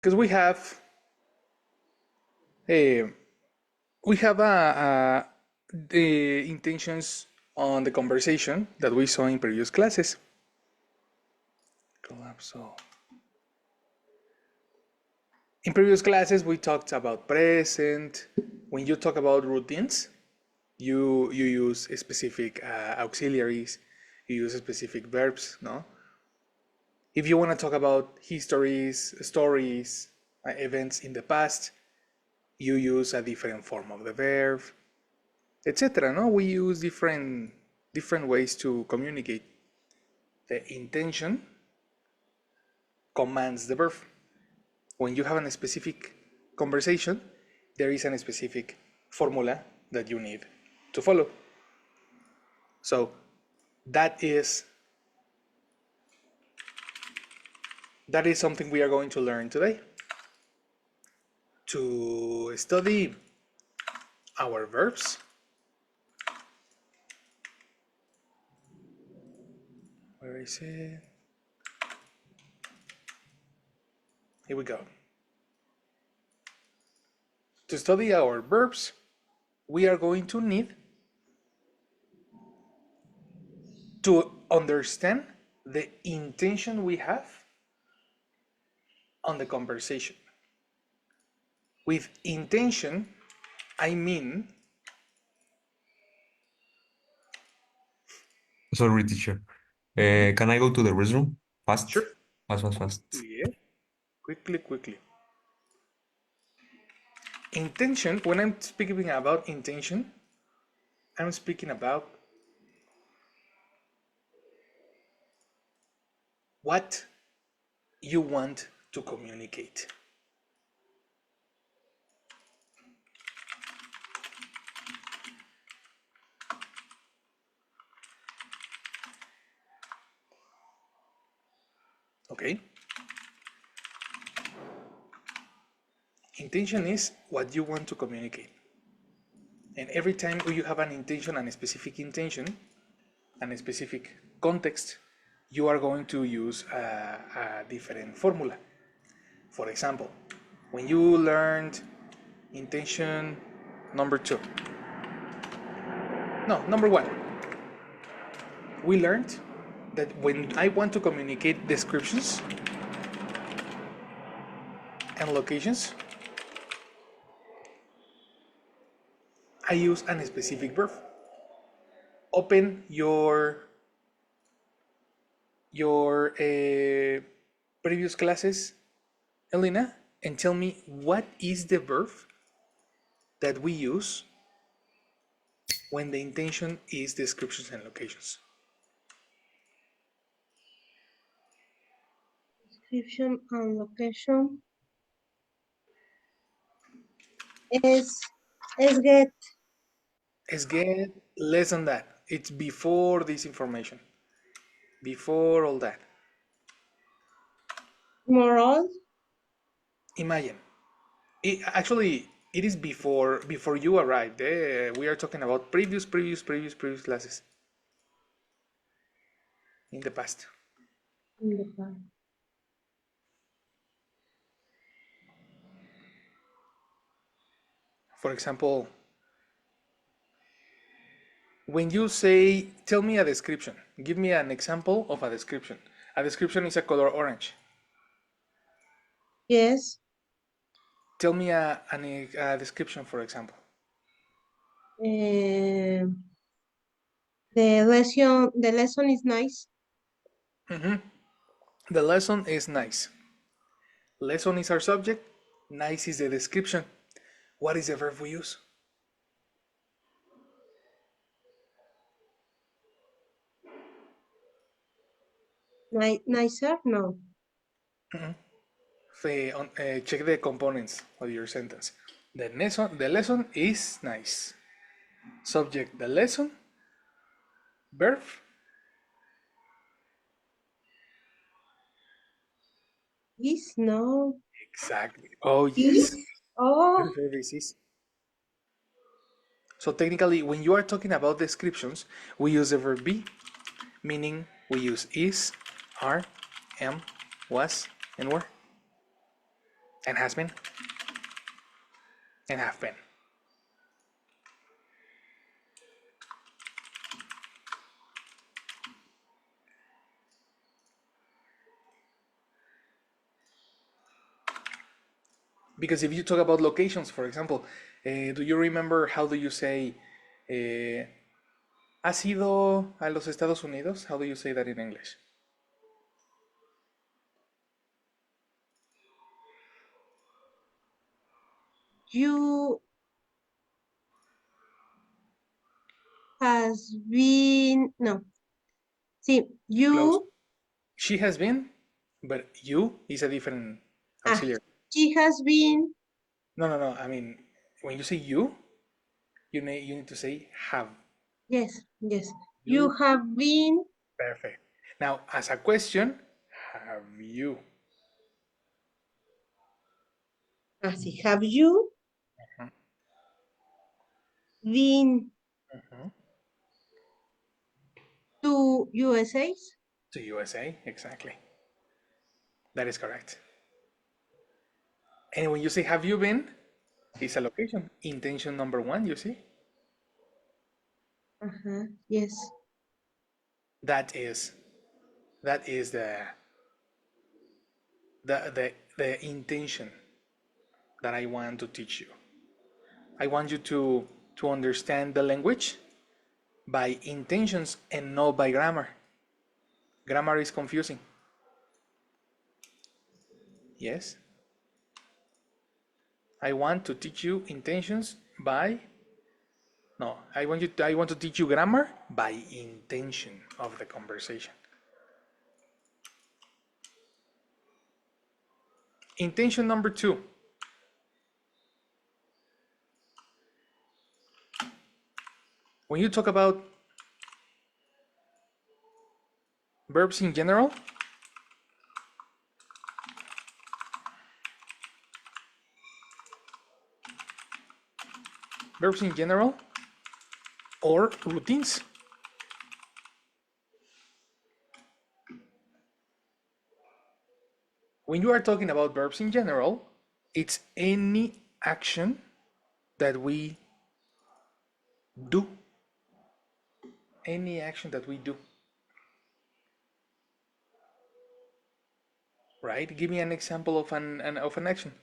because we have the intentions on the conversation that we saw in previous classes. Collapso. In previous classes, we talked about present. When you talk about routines, you use specific auxiliaries, you use specific verbs, no? If you want to talk about histories, stories, events in the past, you use a different form of the verb, etc. No, we use different ways to communicate. The intention commands the verb. When you have a specific conversation, there is a specific formula that you need to follow. So that is something we are going to learn today. To study our verbs, where is it? Here we go. To study our verbs, we are going to need to understand the intention we have on the conversation. With intention, I mean... Sorry, teacher. Can I go to the restroom? Fast? Sure. Fast. Yeah. Quickly. Intention, when I'm speaking about intention, I'm speaking about what you want to communicate. Okay? Intention is what you want to communicate. And every time you have an intention and a specific intention and a specific context, you are going to use a different formula. For example, when you learned intention number 2, no, number 1, we learned that when I want to communicate descriptions and locations, I use a specific verb. Open your previous classes, Elena, and tell me what is the verb that we use when the intention is descriptions and locations. Description and location is get. It's get less than that. It's before this information. Before all that. Moral. Imagine. Actually, it is before you arrived. We are talking about previous classes in the past. In the past. For example, when you say, tell me a description, give me an example of a description. A description is a color orange. Yes. Tell me a description, for example. The lesson is nice. The lesson is nice. Lesson is our subject. Nice is the description. What is the verb we use? Nicer? No. Check the components of your sentence. The lesson is nice. Subject, the lesson. Verb. Is no. Exactly. Oh, yes. Oh. The verb is. So technically, when you are talking about descriptions, we use the verb be, meaning we use is, are, am, was, and were. And has been? And have been. Because if you talk about locations, for example, do you remember how do you say ¿has ido a los Estados Unidos? How do you say that in English? You has been, no. Sí, Close. you, She has been, but you is a different ah, auxiliary. she has been, No, no, no. I mean, when you say you need to say have. yes, yes. You You. have been, Perfect. Now, as a question, have you? así, have you been Mhm. to USA? To USA, exactly. That is correct. And when you say have you been, it's a location. Intention number one, you see? Uh-huh, yes. That is that is the intention that I want to teach you. I want you to understand the language by intentions and not by grammar. Grammar is confusing. Yes? I want to teach you intentions by no, I want to teach you grammar by intention of the conversation. Intention number 2. When you talk about verbs in general, verbs in general or routines. When you are talking about verbs in general, it's any action that we do. Any action that we do. Right? Give me an example of an action.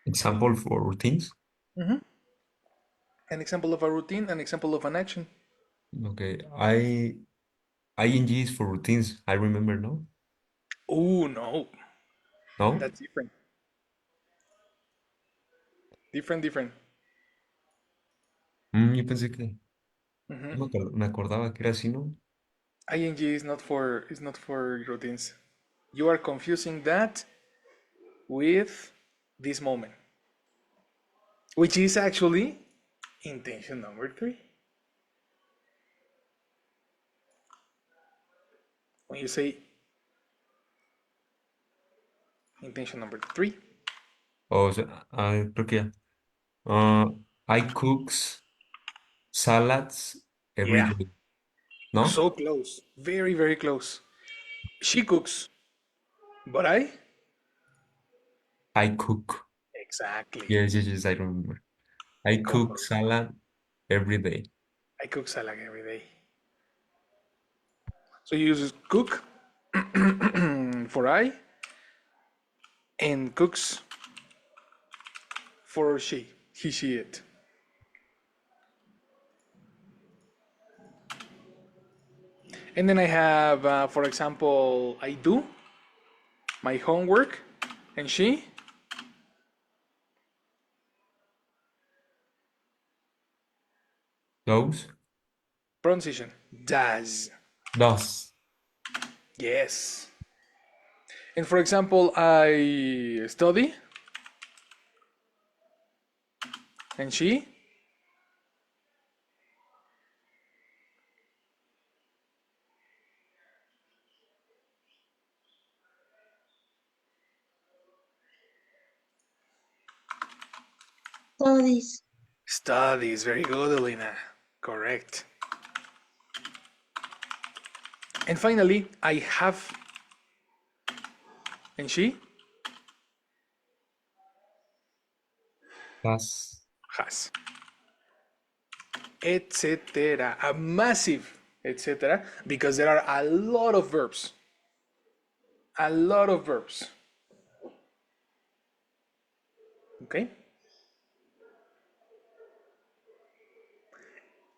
Example for routines. Mhm. An example of a routine, an example of an action. Okay, ing is for routines. I remember, no? Oh no, No? that's different. Different. Yo pensé que Mhm. me acordaba que era así, ¿no? Ing is not for routines. You are confusing that with this moment, which is actually intention number 3. When you say intention number 3, O sea, creo que ya. I cooks salads every yeah, day, ¿no? so close, very close. She cooks, but I I cook. exactly. Yes, I remember. I cook Confirm. salad every day. I cook salad every day. So you use cook for I and cooks for she, he, she, it. And then I have, for example, I do my homework, and she Those? pronunciation does. Does. Yes. And for example, I study, and she studies. studies. Very good, Elena. Correct. And finally, I have and she Has. has, etc. A massive etc. because there are a lot of verbs. A lot of verbs. Okay?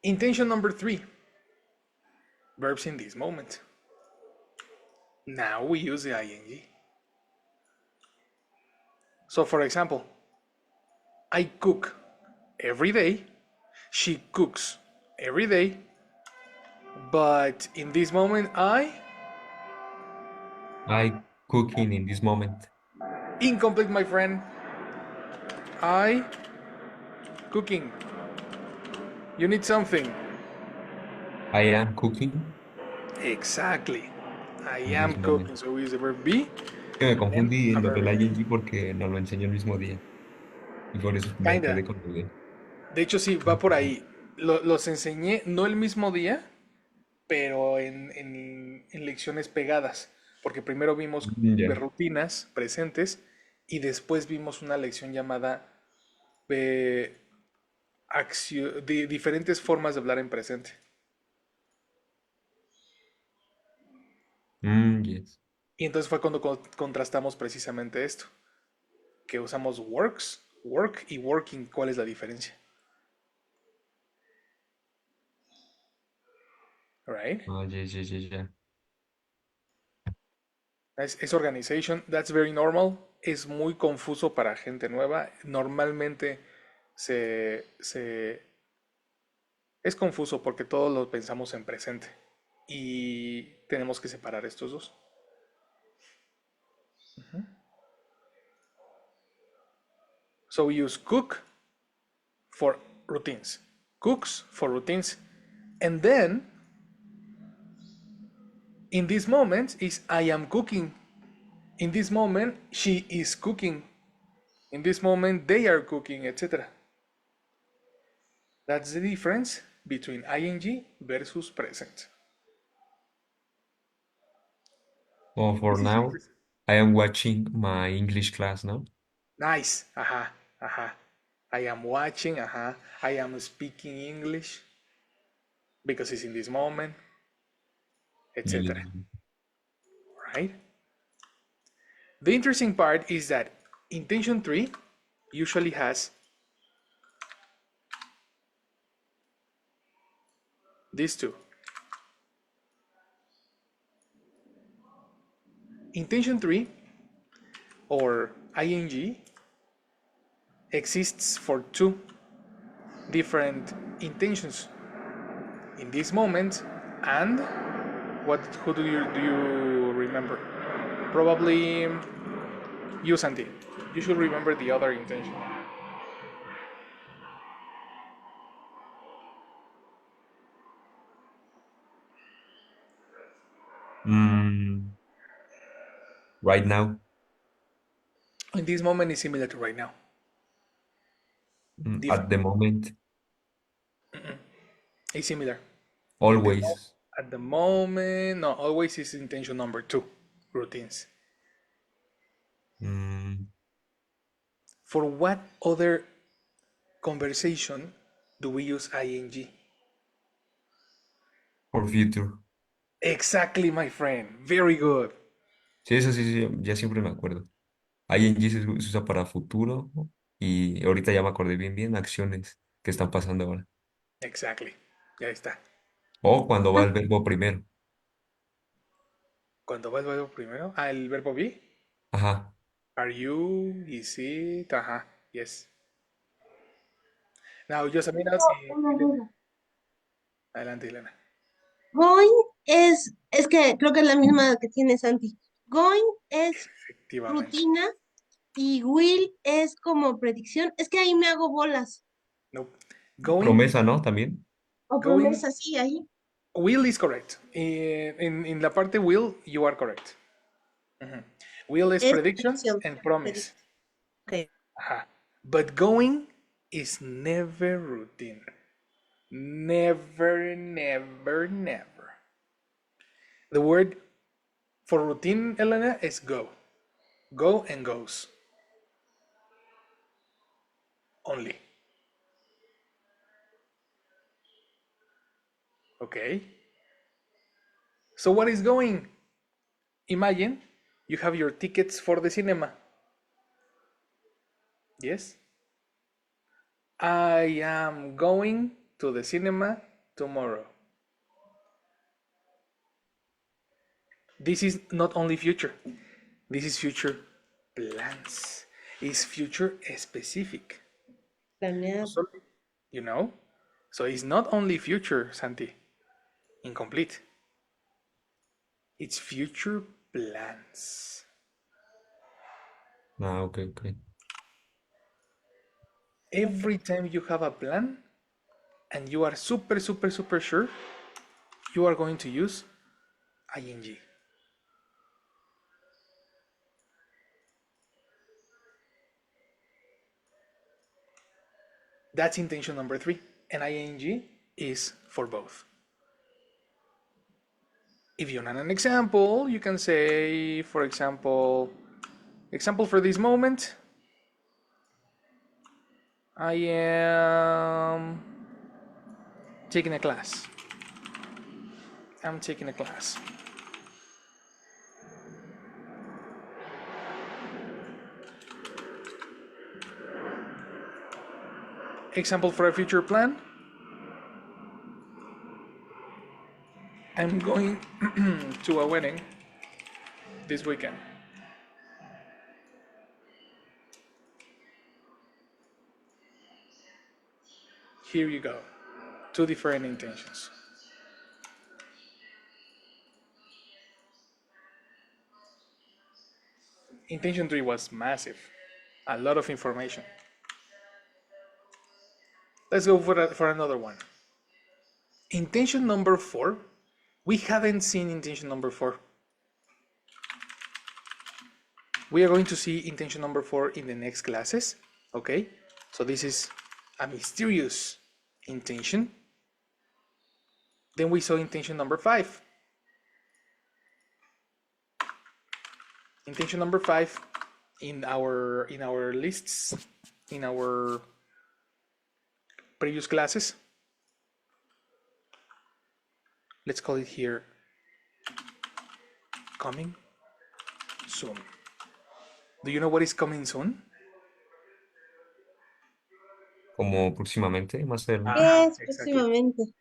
Intention number 3. Verbs in this moment. Now we use the ing. So for example, I cook every day. She cooks every day. But in this moment, I cooking in this moment. incomplete, my friend. I cooking. You need something. I am cooking Exactly. I in am this moment. cooking. So we use the verb be, Que me then confundí a en lo verb del ing. ing porque nos lo enseñó el mismo día. Y por eso me Kinda. quedé con lo de. De hecho, sí, va por ahí. Los enseñé no el mismo día, pero en lecciones pegadas. Porque primero vimos Ya. rutinas presentes y después vimos una lección llamada eh, diferentes formas de hablar en presente. Yes. Y entonces fue cuando contrastamos precisamente esto, que usamos work y working. ¿Cuál es la diferencia? Right? Yes, yes, yes, yeah. Es organization. That's very normal. Es muy confuso para gente nueva. Normalmente es confuso porque todos lo pensamos en presente. Y tenemos que separar estos dos. So we use cook for routines. Cooks for routines. And then, in this moment, is I am cooking. In this moment, she is cooking. In this moment, they are cooking, etc. That's the difference between ing versus present. Well, for This is now, interesting. I am watching my English class now. Nice. Aha. Aha. I am watching. Aha. I am speaking English because it's in this moment, Yes. etc. Right? The interesting part is that intention 3 usually has these two. Intention 3 or ing exists for two different intentions in this moment. And who do you remember? Probably you, Santi. You should remember the other intention. Mm, right now, In this moment is similar to right now. at Different. the moment, It's similar. always. At the moment, no, always is intention number 2, routines. Mm, For what other conversation do we use ing? for future. Exactly, my friend. Very good. Sí, eso sí, sí, ya siempre me acuerdo. ing se usa para futuro y ahorita ya me acordé bien, acciones que están pasando ahora. Exactly. Ya está. O cuando va el verbo primero. ¿Cuándo va el verbo primero? Ah, el verbo be. Ajá. Are you? Is it? Ajá. Yes. Now, Josamina, Una duda. adelante, Elena. Going es que creo que es la misma que tiene Santi. Going es Efectivamente. rutina y will es como predicción. Es que ahí me hago bolas. No. Going, Promesa, ¿no? También. O going, promesa, sí, ahí. will is correct. En la parte will, you are correct. Will is Es prediction predicción. and promise. Predic- ok. Ajá. But going is never routine. Never, never, never. The word for routine, Elena, is go. Go and goes. Only. Okay. So what is going? Imagine you have your tickets for the cinema. Yes? I am going to the cinema tomorrow. This is not only future. This is future plans. It's future specific. Planeado. So, you know? So it's not only future, Santi. Incomplete. It's future plans. Ah, ok, ok. Every time you have a plan and you are super, super, super sure, you are going to use ing. That's intention number 3. And ing is for both. If you want an example, you can say, for example for this moment, I am taking a class. I'm taking a class. Example for a future plan, I'm going to a wedding this weekend. Here you go. 2 different intentions. Intention 3 was massive. A lot of information. Let's go for another one. Intention number 4. We haven't seen intention number 4. We are going to see intention number 4 in the next classes. Okay? So this is a mysterious intention. Then we saw intention number 5. Intention number 5 in our lists, in our previous classes. Let's call it here coming soon. Do you know what is coming soon? Como próximamente, más adelante. Aha, Es exactly. próximamente.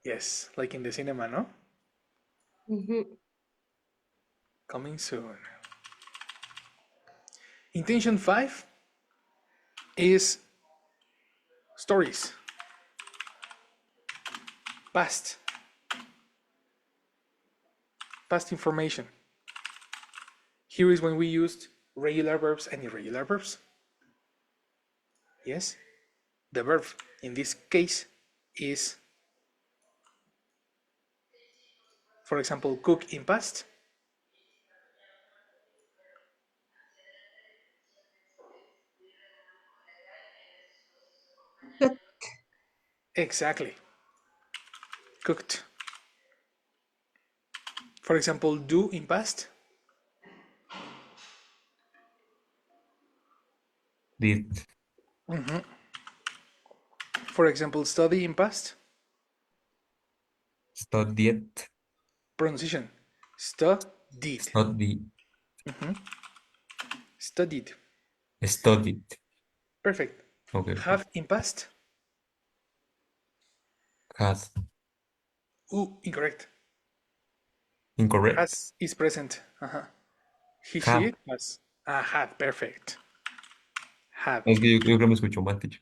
Yes, like in the cinema, no? Ujú. Coming soon. Intention 5 is stories. Past. Past information. Here is when we used regular verbs and irregular verbs. Yes? The verb in this case is, for example, cook in past. Exactly. Cooked. For example, do in past. Did, For example, study in past. studied, Pronunciation. Studied. study, Studied. studied. Perfect. Ok, ok. Have in past. Has, Incorrect. incorrect. Has is present. He, she, Have. it has. Had. Perfect. Had. Es que yo creo que me escuchó mal, teacher.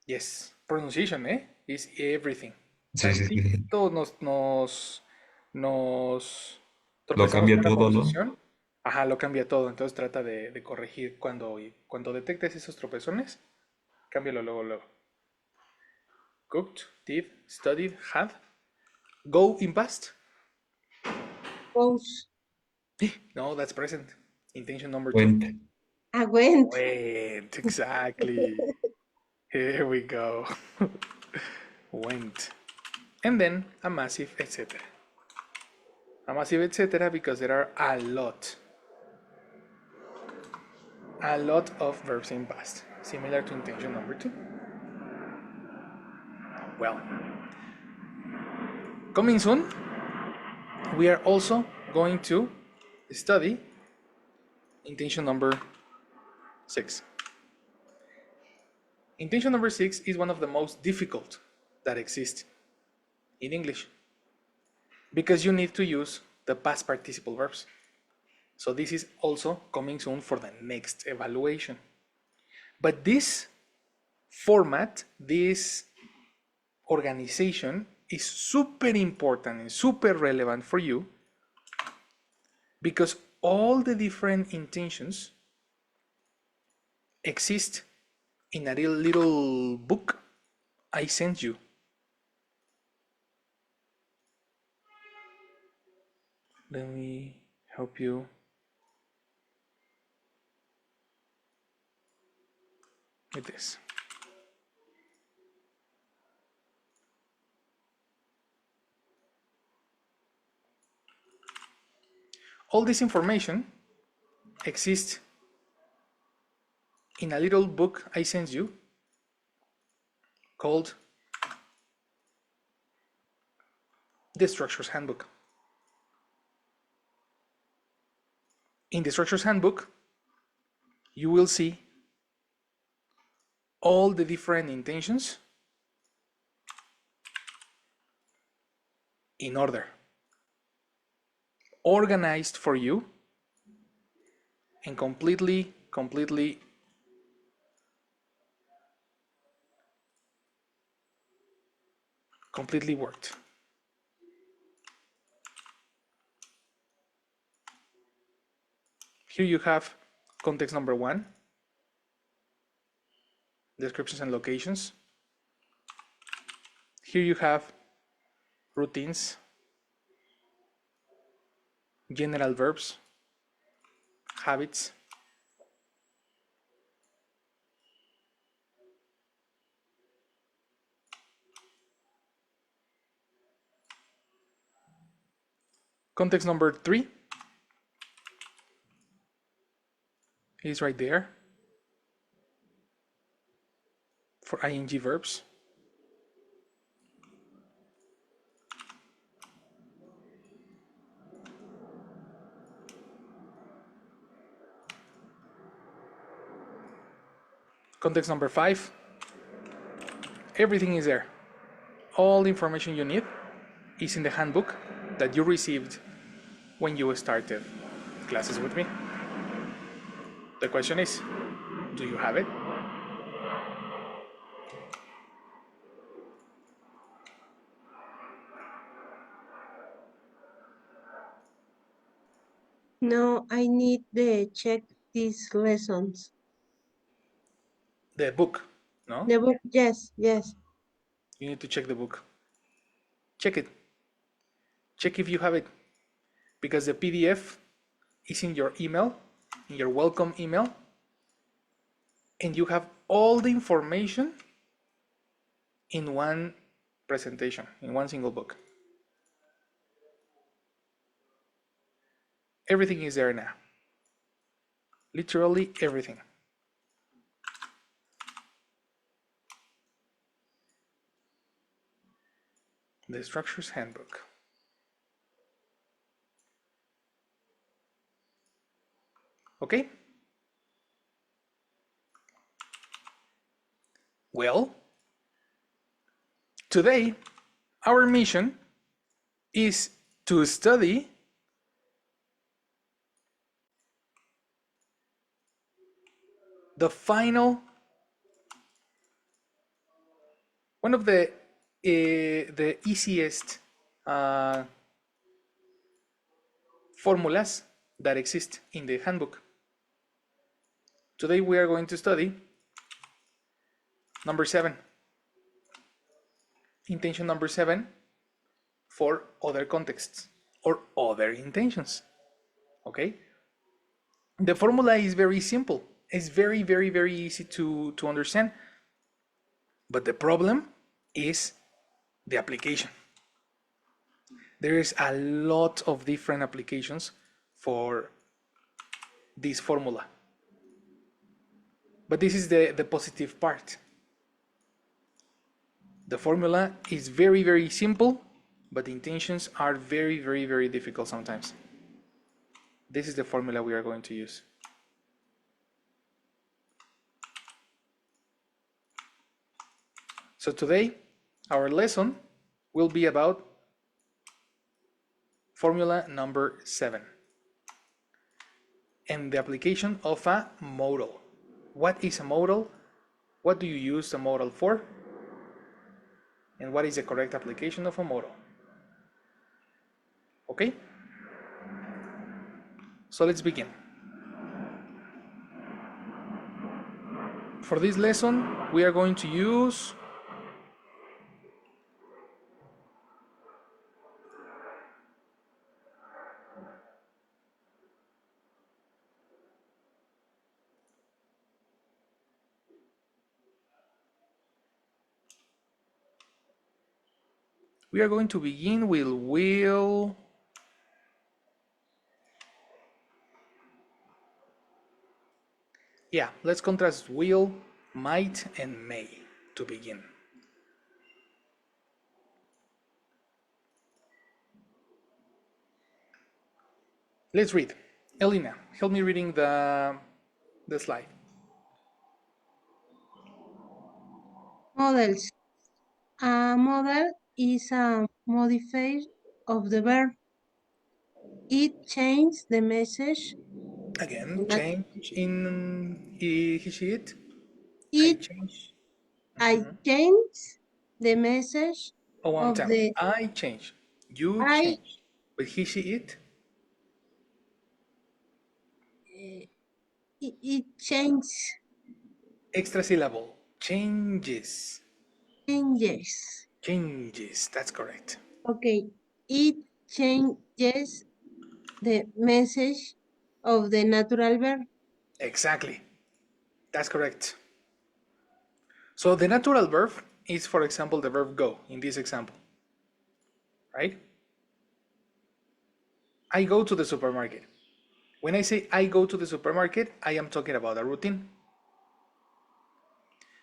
Yes. Pronunciation, is everything. Sí, sí, sí. Tantito nos Lo tropezamos cambia con la todo, ¿no? pronunciación. Ajá, lo cambia todo. Entonces trata de corregir cuando detectes esos tropezones, cámbialo luego, luego. Cooked, did, studied, had. Go in past. Goes. No, that's present. Intention number 2. Went. Ah, went. Went, exactly. Here we go. Went. And then a massive, etc. a massive etc. because there are a lot of verbs in past, similar to intention number 2. Well, coming soon, we are also going to study intention number 6. Intention number 6 is one of the most difficult that exist in English because you need to use the past participle verbs. So this is also coming soon for the next evaluation. But this format, this organization is super important and super relevant for you because all the different intentions exist in a little book I sent you. Let me help you. With this. All this information exists in a little book I sent you called the Structures Handbook. In the Structures Handbook, you will see all the different intentions in order, organized for you, and completely worked. Here you have context number 1, descriptions and locations. Here you have routines, general verbs, habits. Context number 3 is right there for ing verbs. Context number 5, everything is there. All the information you need is in the handbook that you received when you started classes with me. The question is, do you have it? No, I need to check these lessons. The book, no? The book, yes. You need to check the book. Check it. Check if you have it. Because the PDF is in your email, in your welcome email, and you have all the information in one presentation, in one single book. Everything is there now. Literally everything. The Structures Handbook. Okay? Well, today our mission is to study the final, one of the easiest formulas that exist in the handbook. Today we are going to study number 7, intention number 7 for other contexts or other intentions. Okay? The formula is very simple. It's very easy to understand. But the problem is the application. There is a lot of different applications for this formula. But this is the positive part. The formula is very, very simple, but the intentions are very, very, very difficult sometimes. This is the formula we are going to use. So today, our lesson will be about formula number 7 and the application of a modal. What is a modal? What do you use a modal for? And what is the correct application of a modal? Okay? So let's begin. For this lesson, we are going to use we are going to begin with will. Yeah, let's contrast will, might, and may to begin. Let's read. Elena, help me reading the slide. Models. A model is a modifier of the verb. It changes the message. Again, That change in he, she, it. I it change. I change the message Oh, one of time. the I change. You I. change. But he, she, it. It changes. Extra syllable. Changes. Changes. Changes. That's correct. Okay. It changes the message of the natural verb. Exactly. That's correct. So the natural verb is, for example, the verb go in this example, right? I go to the supermarket. When I say I go to the supermarket, I am talking about a routine.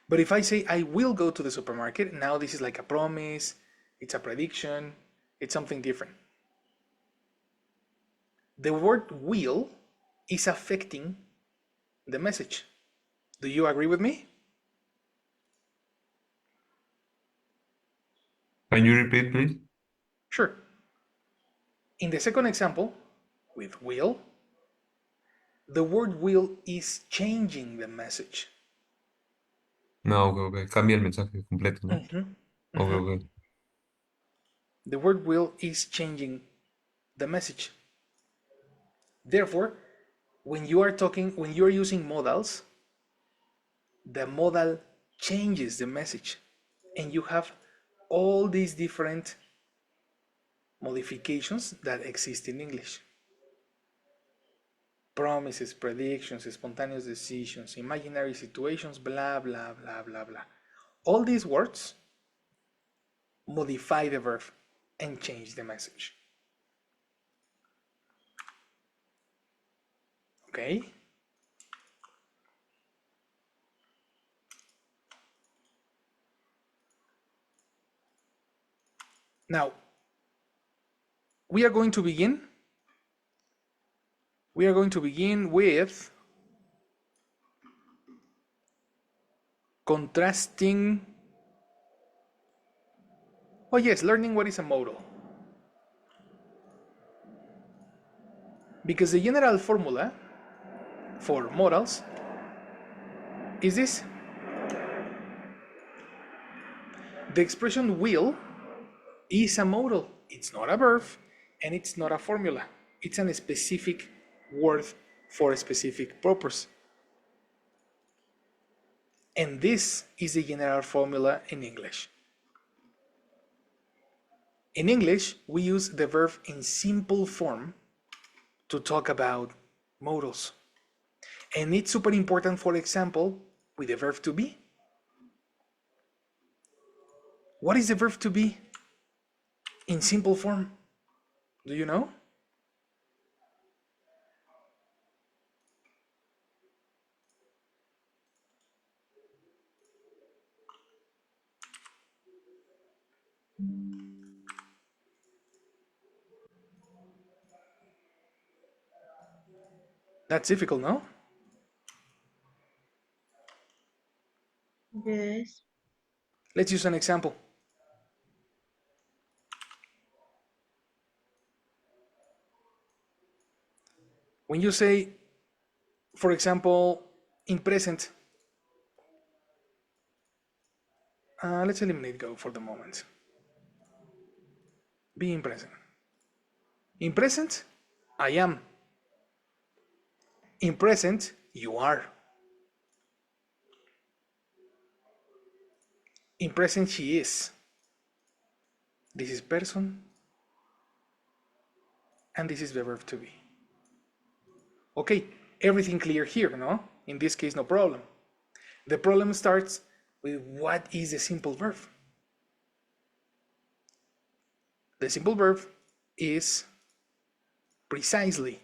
But if I say I will go to the supermarket, now this is like a promise, it's a prediction, it's something different. The word will is affecting the message. Do you agree with me? Can you repeat, please? Sure. In the second example, with will, the word will is changing the message. No, ok, ok. Cambia el mensaje completo, ¿no? Ok, ok. The word will is changing the message. Therefore, when you are using modals, the modal changes the message, and you have all these different modifications that exist in English. Promises, predictions, spontaneous decisions, imaginary situations, blah, blah, blah, blah, blah. All these words modify the verb and change the message. Okay? Now, we are going to begin. We are going to begin with contrasting. Oh yes, learning what is a modal. Because the general formula for modals is this. The expression will is a modal. It's not a verb and it's not a formula. It's a specific word for a specific purpose. And this is the general formula in English. In English, we use the verb in simple form to talk about modals. And it's super important, for example, with the verb to be. What is the verb to be in simple form? Do you know? That's difficult, no? Yes. Let's use an example. When you say, for example, in present, let's eliminate go for the moment. Be in present. In present, I am. In present, you are. In present, she is. This is person, and this is the verb to be. Okay, everything clear here, no? In this case, no problem. The problem starts with what is the simple verb? The simple verb is precisely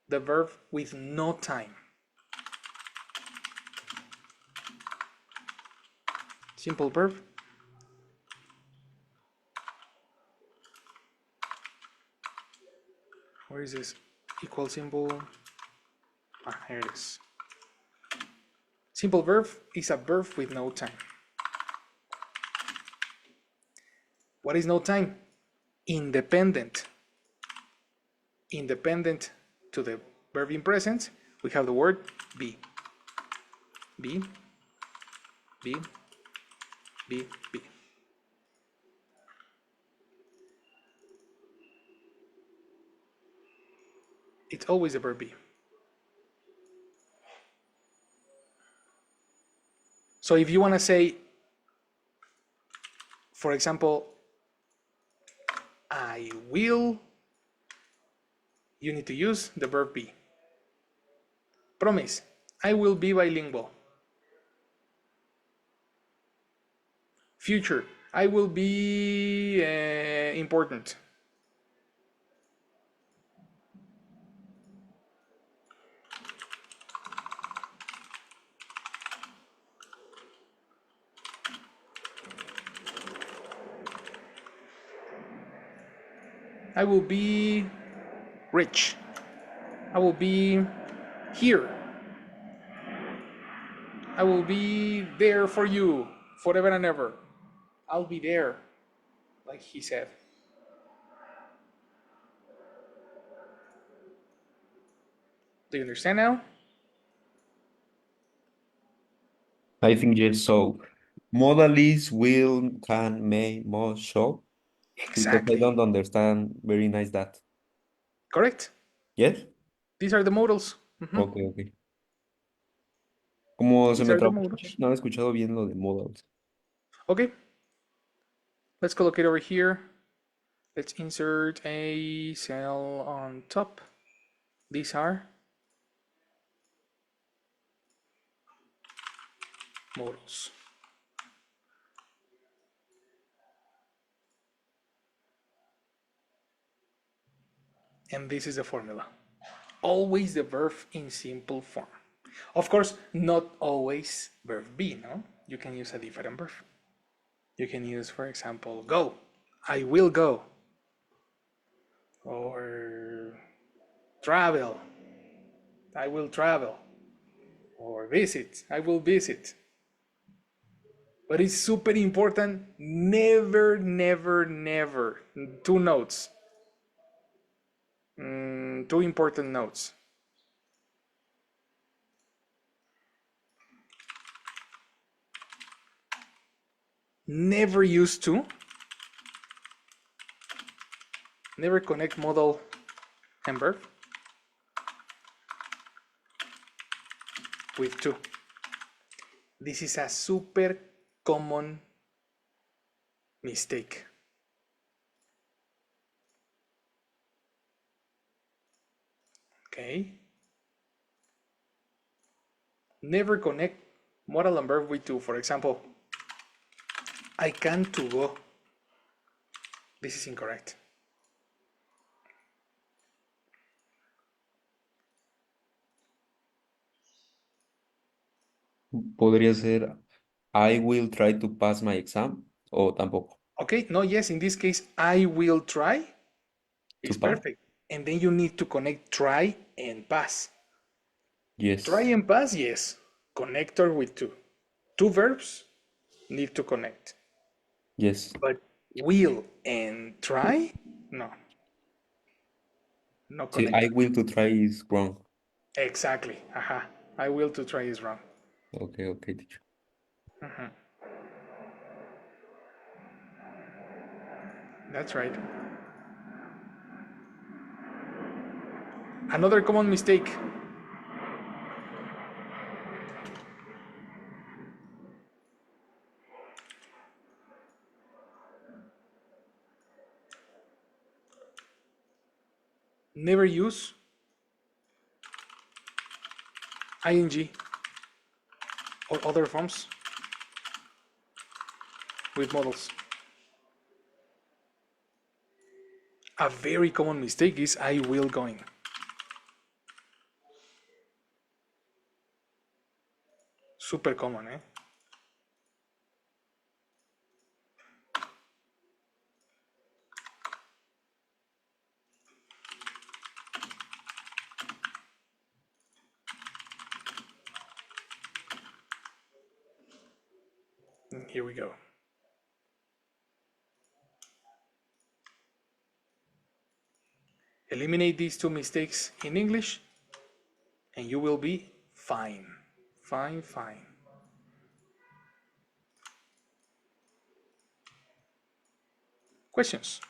the verb with no time. Simple verb. Where is this equal symbol? Here it is. Simple verb is a verb with no time. What is no time? Independent. Independent to the verb in present, we have the word be. Be, be, be, be. It's always the verb be. So if you want to say, for example, I will, you need to use the verb be. Promise, I will be bilingual. Future, I will be important. I will be rich. I will be here. I will be there for you forever and ever. I'll be there, like he said. Do you understand now? I think yes. So, modal is will, can, may, must, shall. Because I Exactly. don't understand very nice that. Correct. Yes? These are the modals. Ok, ok. Como se These me are the trabó, modals. no he escuchado bien lo de modals. Okay, let's collocate over here. Let's insert a cell on top. These are modals. And this is the formula. Always the verb in simple form. Of course, not always verb be, no? You can use a different verb. You can use, for example, go. I will go. Or travel. I will travel. Or visit. I will visit. But it's super important. Never, never, never. Two notes. Two important notes. Never use to. Never connect modal and verb with to. This is a super common mistake. Okay. Never connect modal and verb with to. For example, I can to go. This is incorrect. Podría ser I will try to pass my exam o tampoco. Okay, no, yes, in this case, I will try To is pass? perfect. And then you need to connect try and pass. Try Yes. and pass, yes. Connector with two. Two verbs need to connect. Yes. But will and try, no. No Sí, I connector. will to try is wrong. Exactly. Aha. I will to try is wrong. Okay, okay, teacher. That's right. Another common mistake. Never use ing or other forms with modals. A very common mistake is I will going. Super common, eh? Here we go. Eliminate these two mistakes in English and you will be fine. Fine, fine. Questions?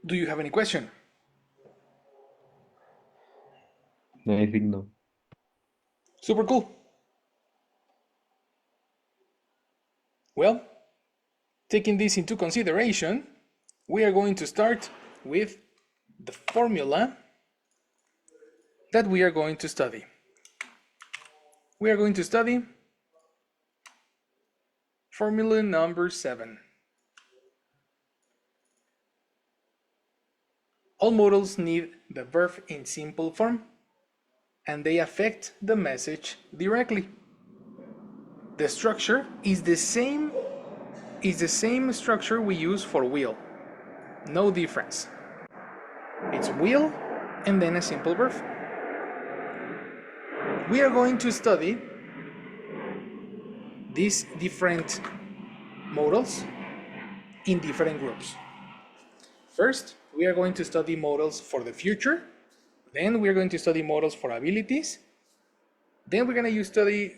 Do you have any question? No, I think no. Super cool. Well, taking this into consideration, we are going to start with the formula that we are going to study. We are going to study formula number 7. All modals need the verb in simple form and they affect the message directly. The structure is the same structure we use for will. No difference. It's will and then a simple verb. We are going to study these different modals in different groups. First, we are going to study modals for the future. Then we are going to study modals for abilities. Then we're going to study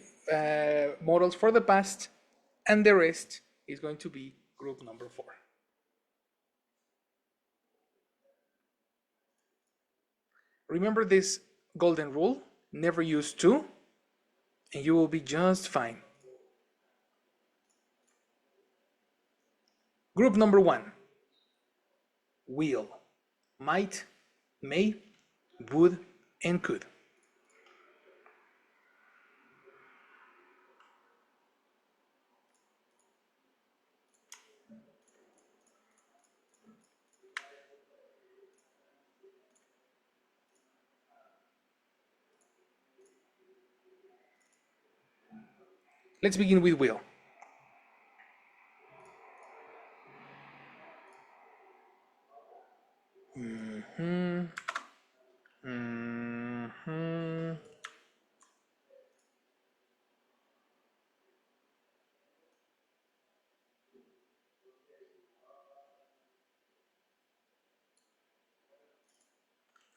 modals for the past. And the rest is going to be group number 4. Remember this golden rule, never use to, and you will be just fine. Group number 1, will, might, may, would, and could. Let's begin with will.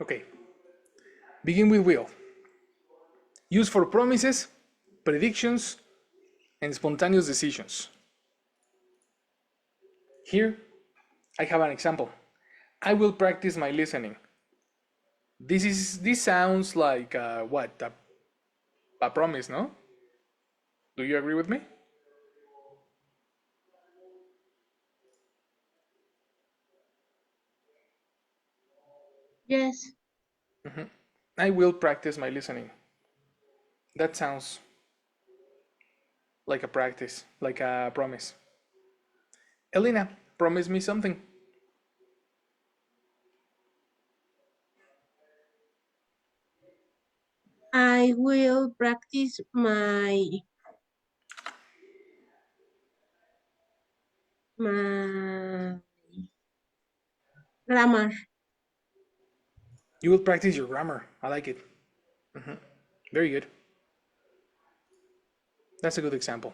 Okay, begin with will. Use for promises, predictions, and spontaneous decisions. Here, I have an example. I will practice my listening. This sounds like what a promise, no? Do you agree with me? Yes. I will practice my listening. That sounds like a practice, like a promise. Elena, promise me something. I will practice my grammar. You will practice your grammar. I like it. Very good. That's a good example.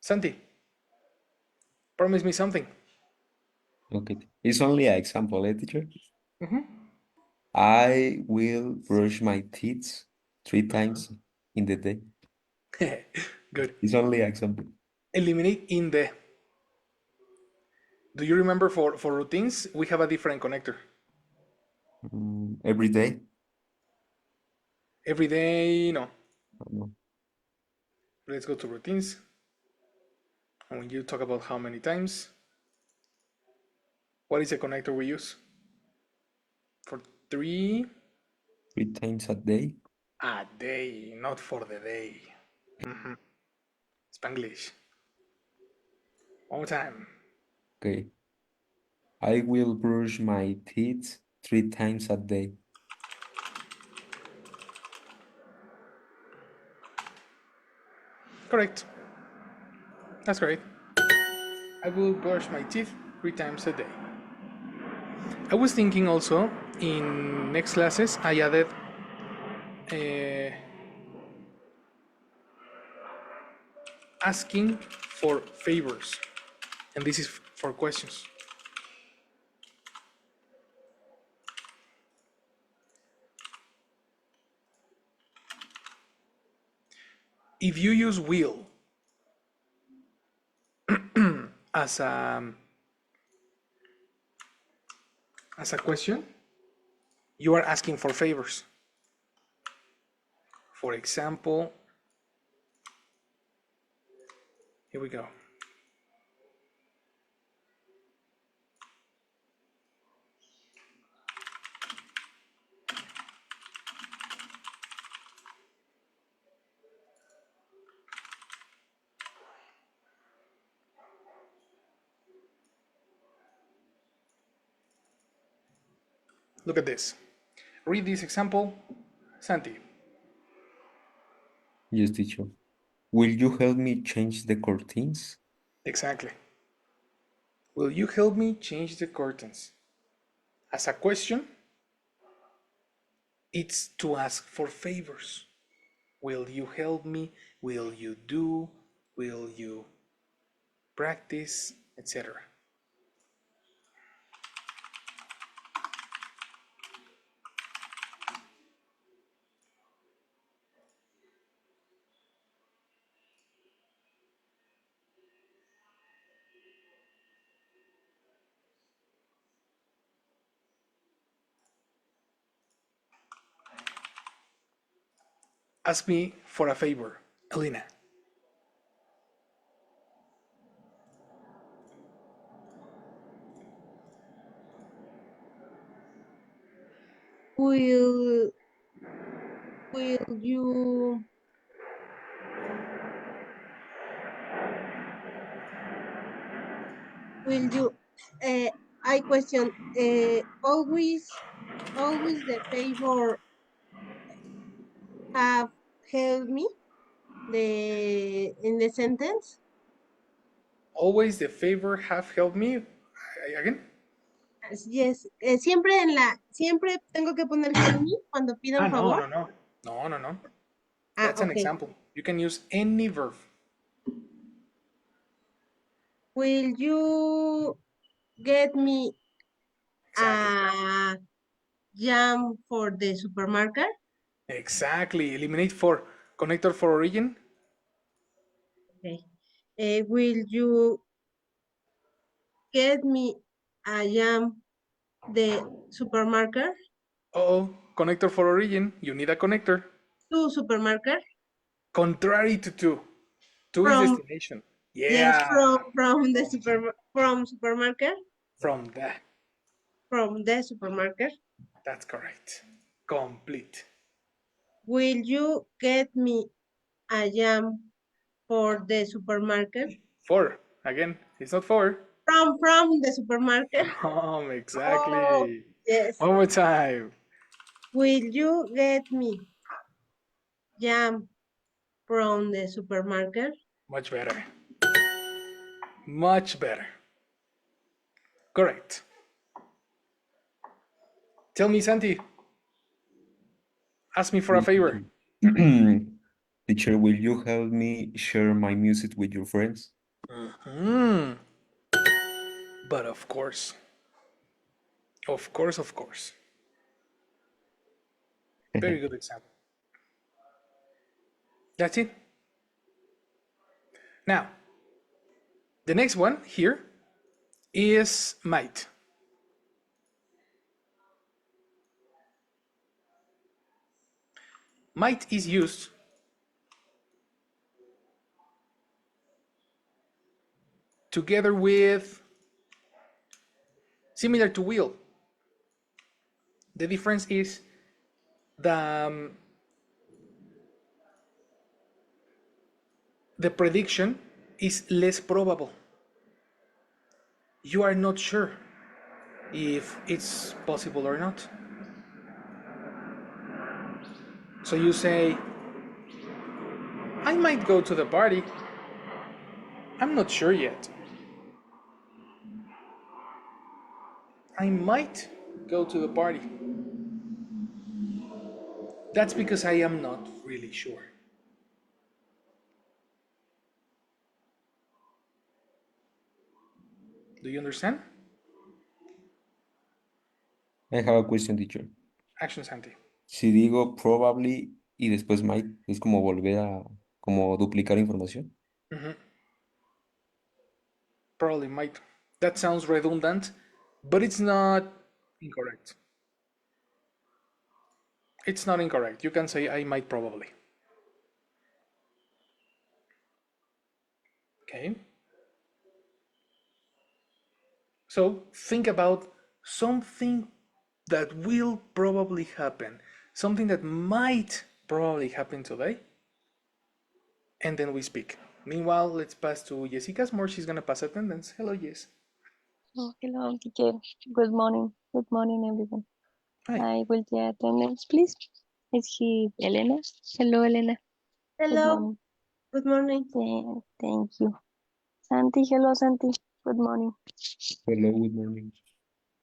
Santi, promise me something. Okay. It's only an example, teacher? I will brush my teeth 3 times in the day. Good. It's only an example. Eliminate in the. Do you remember for routines, we have a different connector. Every day? Every day, no. No. Let's go to routines. And when you talk about how many times, what is the connector we use? For 3 times a day? a day, not for the day. Spanglish. One more time. Okay. I will brush my teeth 3 times a day. Correct. That's great. I will brush my teeth 3 times a day. I was thinking also in next classes I added uh, asking for favors, and this is for questions. If you use will as a question, you are asking for favors. For example, here we go. Look at this. Read this example, Santi. Yes, teacher. Will you help me change the curtains? Exactly. Will you help me change the curtains? As a question, it's to ask for favors. Will you help me? Will you do? Will you practice? Etc. Ask me for a favor, Elena. Will will you will you I question always the favor have helped me the in the sentence. Always the favor have helped me. Again? Yes, siempre tengo que poner help me cuando pido Ah, un no, favor. no, no. No, no, no. Ah, That's an okay. example. You can use any verb. Will you get me Exactly. a jam for the supermarket? Exactly. Eliminate for connector for origin. Okay. Will you get me a jam the supermarket. Oh, connector for origin. You need a connector. To supermarket. Contrary to two. Two is From destination. yes, Yeah. from supermarket. From the. From the supermarket. That's correct. Complete. Will you get me a jam for the supermarket? Four. Again, it's not four. From the supermarket. Oh, Exactly. yes. One more time. Will you get me jam from the supermarket? Much better. Much better. Correct. Tell me, Santi. Ask me for a favor. Teacher, will you help me share my music with your friends? Hmm. But of course. Of course, of course. Very good example. That's it. Now, the next one here is might. Might is used together with similar to will. The difference is the the prediction is less probable. You are not sure if it's possible or not. So you say, I might go to the party. I'm not sure yet. I might go to the party. That's because I am not really sure. Do you understand? I have a question, teacher. Action, Santi. Si digo probably y después might, es como volver a, como duplicar información. Probably might. That sounds redundant, but it's not incorrect. It's not incorrect. You can say I might probably. Okay. So think about something that will probably happen, something that might probably happen today, and then we speak. Meanwhile, let's pass to Jessica's more. She's gonna pass attendance. Hello, Jess. Oh, hello, teacher. Good morning. Good morning, everyone. Hi. I will take attendance, please. Is he Elena? Hello, Elena. Good Hello. morning. Good morning. Thank you. Santi, hello, Santi. Good morning. Hello, good morning.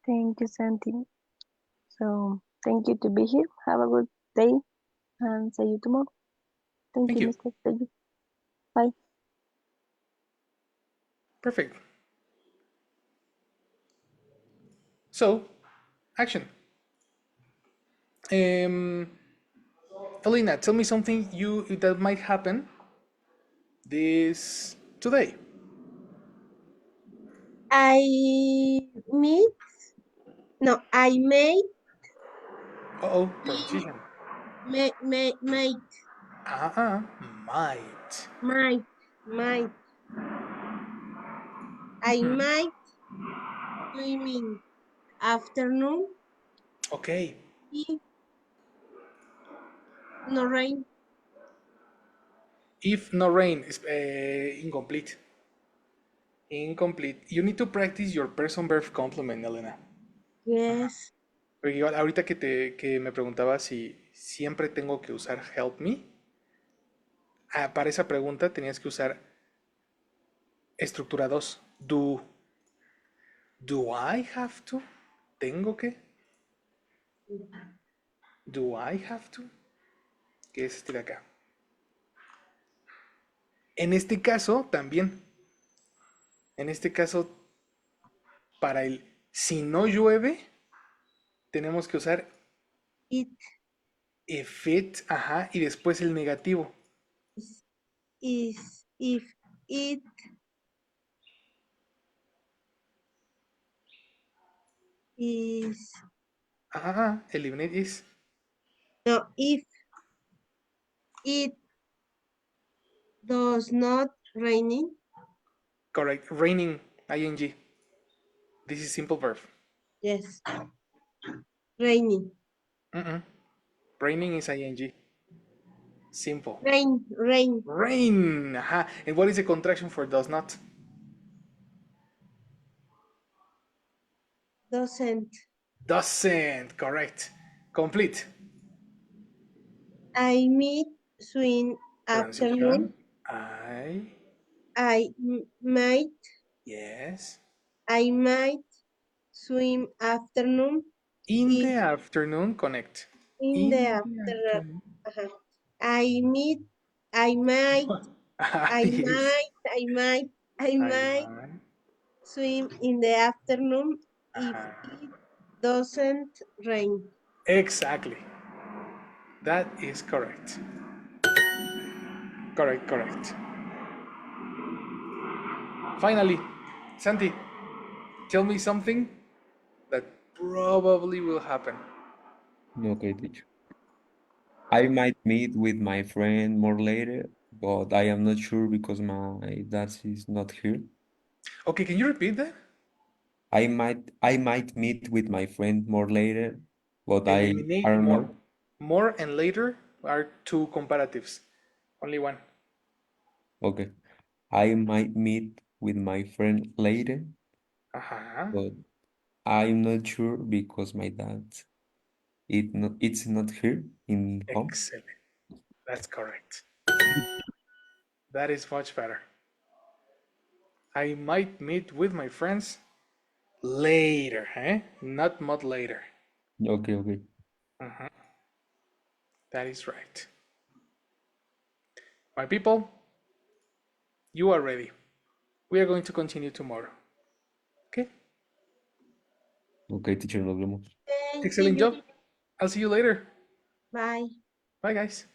Thank you, Santi. So, thank you to be here. Have a good day and see you tomorrow. Thank Thank you, you. Mr. Teju. Bye. Perfect. So, action. Elena, tell me something you that might happen this today. I meet, no, I Uh-oh, pronunciation. may, Might. might, I Mhm. might swimming afternoon Okay. if no rain. If no rain is incomplete. Incomplete. You need to practice your person verb complement, Elena. Yes, Porque igual, ahorita que me preguntaba si siempre tengo que usar help me, para esa pregunta tenías que usar estructura 2. Do I have to? ¿Tengo que? Do I have to? Que es este de acá. En este caso también. En este caso, para el si no llueve, tenemos que usar it if it, ajá, y después el negativo. is if it is Eliminate is. no, if it does not raining, Correct. Raining, ing. This is simple verb. yes, raining, Mm-mm. Raining is ing. Simple. rain, Rain. And what is the contraction for does not? doesn't. Doesn't. Correct. Complete. I meet swim afternoon. Transition. I. Might, Yes. I might swim afternoon In if the afternoon, connect. in the In the after. afternoon. uh I meet, I might, Yes. I might, I I might might. swim in the afternoon if Uh-huh. it doesn't rain. Exactly. That is correct. Correct, correct. Finally, Santi, tell me something that probably will happen. Okay, teacher. I might meet with my friend more later, but I am not sure because my dad is not here. Okay, can you repeat that? I might meet with my friend more later, but I Eliminate don't more. know. More and later are two comparatives. Only one. Okay. I might meet with my friend later, Uh-huh. but I'm not sure because my dad it's not here in home. Excellent. That's correct. That is much better. I might meet with my friends later, eh? Not much later. Okay, okay. That is right. My people, you are ready. We are going to continue tomorrow. Okay? Okay, teacher, nos vemos. Okay, see Excellent you. job. I'll see you later. Bye. Bye, guys.